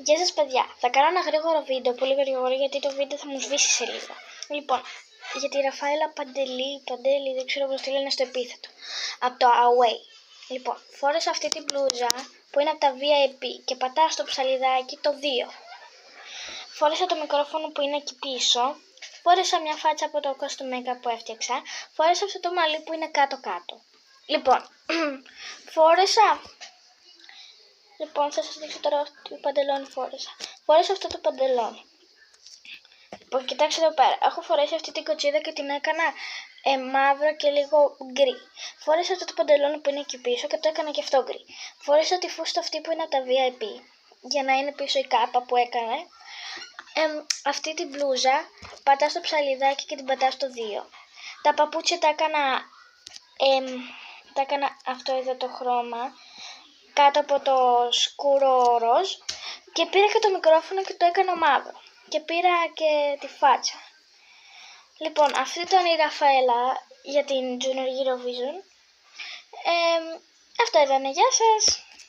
Γεια σας παιδιά, θα κάνω ένα γρήγορο βίντεο, πολύ γρήγορο, γιατί το βίντεο θα μου σβήσει σε λίγο. Λοιπόν, για τη Ραφαέλα Παντέλη, δεν ξέρω πώς τη λένε στο επίθετο, από το Away. Λοιπόν, φόρεσα αυτή την μπλούζα που είναι από τα VIP και πατάω στο ψαλιδάκι το 2. Φόρεσα το μικρόφωνο που είναι εκεί πίσω, φόρεσα μια φάτσα από το costume makeup που έφτιαξα, φόρεσα αυτό το μαλλί που είναι κάτω-κάτω. Λοιπόν, θα σας δείξω τώρα τι παντελόνι φόρεσα. Φόρεσα αυτό το παντελόνι. Λοιπόν, κοιτάξτε εδώ πέρα. Έχω φορέσει αυτή την κοτσίδα και την έκανα μαύρο και λίγο γκρι. Φόρεσα αυτό το παντελόνι που είναι εκεί πίσω και το έκανα και αυτό γκρι. Φόρεσα τη φούστα αυτή που είναι από τα VIP για να είναι πίσω η κάπα που έκανε. Αυτή την μπλούζα πατάω στο ψαλιδάκι και την πατάω στο 2. Τα παπούτσια τα έκανα αυτό εδώ το χρώμα κάτω από το σκούρο ροζ και πήρα και το μικρόφωνο και το έκανα μαύρο και πήρα και τη φάτσα. Λοιπόν, αυτή ήταν η Ραφαέλα για την Junior Eurovision. Αυτό ήταν, γεια σας!